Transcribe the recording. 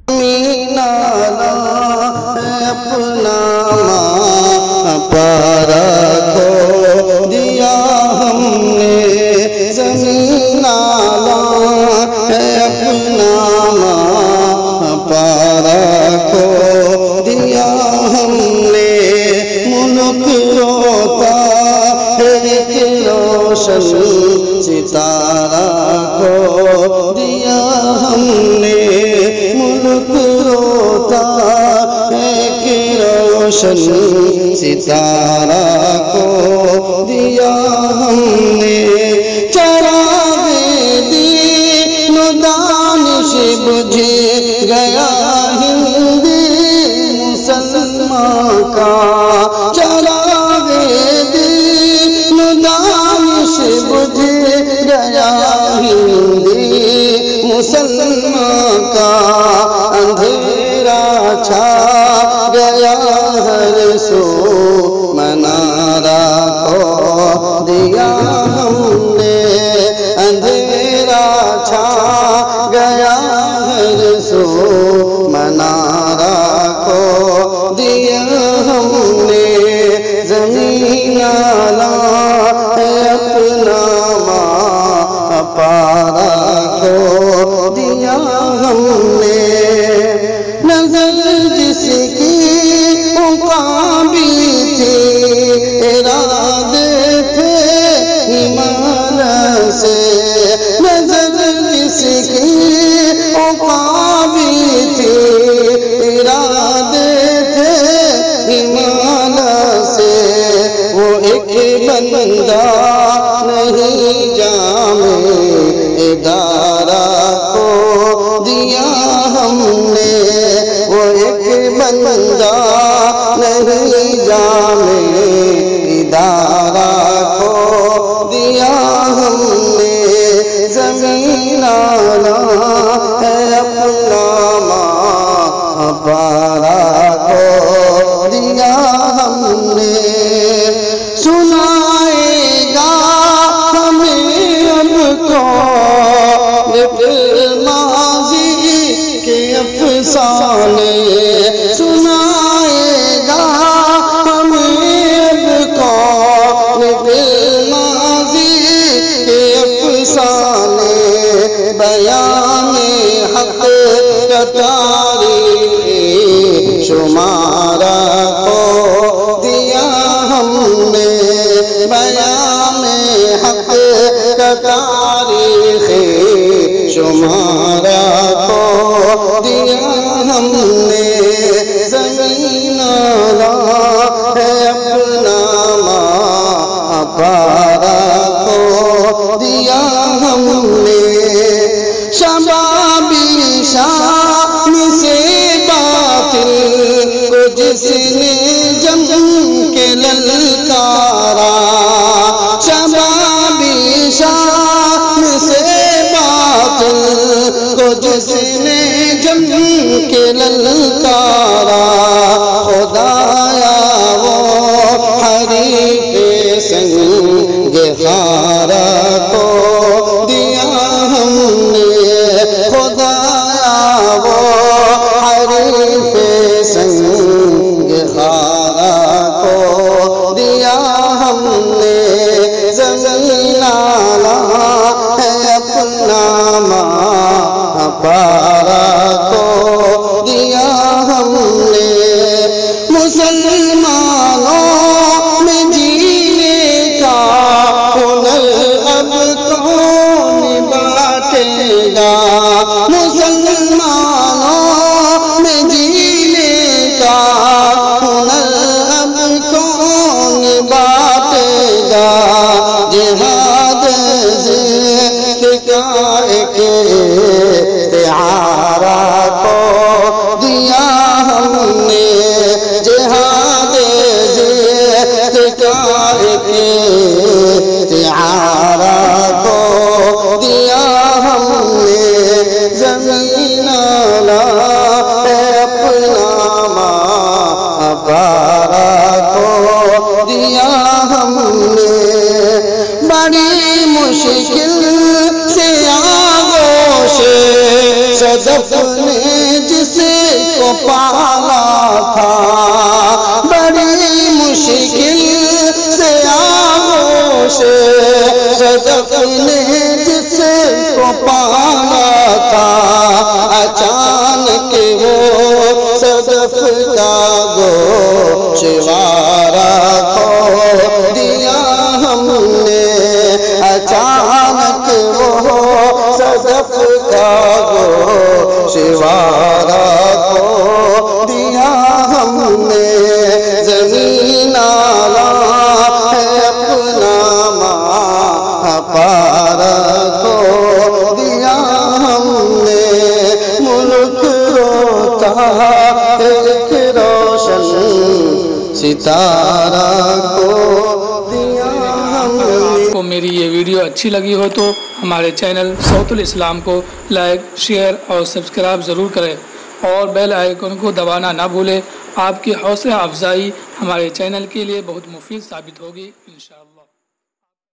نالا اپنا ماں پارا کو دیا ہم نے، زمین نالا اپنا ماں پارا کو دیا ہم نے، ملک روتا ہے ایک روشن ستارہ کو دیا ہم نے، ملک روتا ہے کہ روشن ستارہ کو دیا ہم نے، چراغ دین و دانش بجھ گیا ہندی مسلمان کا، چراغ دین و دانش بجھ گیا ہندی مسلمان کا، اندھیرا چھا گیا ہر سو، منارہ کو دیا ہم نے، اندھیرا چھا گیا ہر سو، منارہ کو دیا ہم نے، زمین آلا ہے اپنا ماں پارا کو دیا ہم نے، نظر جس کی مقابل تھی ارادے تھے ہمارا سے، نظر جس کی مقابل تھی ارادے تھے ہمارا سے، وہ ایک بندہ نہیں جامع ادارہ کو دیا ہم نے، وہ ایک بندہ نہیں جامع ادارہ کو دیا ہم نے، زمین آلا ہے اپنا ماں پارا کو دیا ہم نے، سنائے گا ہمیں اب کون ماضی کے افسانے، سنائے گا ہمیں اب کون ماضی کے افسانے، بیان حق کا تاریخ شمارہ کو دیا ہم نے، بیان حق کا تاریخ شمارہ کو دیا ہم نے، زمین آلا ہے اپنا ماں پارا کو دیا ہم نے، شبابی شان سے باطل کو جس نے جم کے للکارا، شبابی شان سے باطل کو جس نے جم کے للکارا، خدایا وہ حریف سنگ خارا کو دیا ہم نے، خدایا وہ حریف سنگ خارا کو دیا ہم نے، زمین آلا ہے اپنا ماں پارا کو دیا ہم نے، مسلمانوں میں جینے کا ہنر اب کون بانٹے گا، مسلمانوں میں جینے کا ہنر اب کون بانٹے گا، جہاد ذکر کا ایک استعارہ کو دیا ہم نے، جہاد ذکر کا ایک استعارہ کو دیا ہم نے، زمین آلا ہے اپنا ماں پارا کو دیا ہم نے، بڑی مشکل سے آغوش صدف نے جس کو پالا تھا، بڑی مشکل سے آغوش صدف نے جس کو پالا تھا، اچانک وہ صدف کا گوشوارہ کھو دیا ہم نے، اچانک وہ صدف کا گوشوارہ کھو دیا ہم نے، زمین آلا ہے اپنا ماں پارا کھو دیا ہم نے، ملک روتا ایک روشن ستارہ کو دیا ہم نے۔ آپ کو میری یہ ویڈیو اچھی لگی ہو تو ہمارے چینل صوت الاسلام کو لائک، شیئر اور سبسکرائب ضرور کریں اور بیل آئیکن کو دبانا نہ بھولیں۔ آپ کی حوصلہ افزائی ہمارے چینل کے لیے بہت مفید ثابت ہوگی انشاءاللہ۔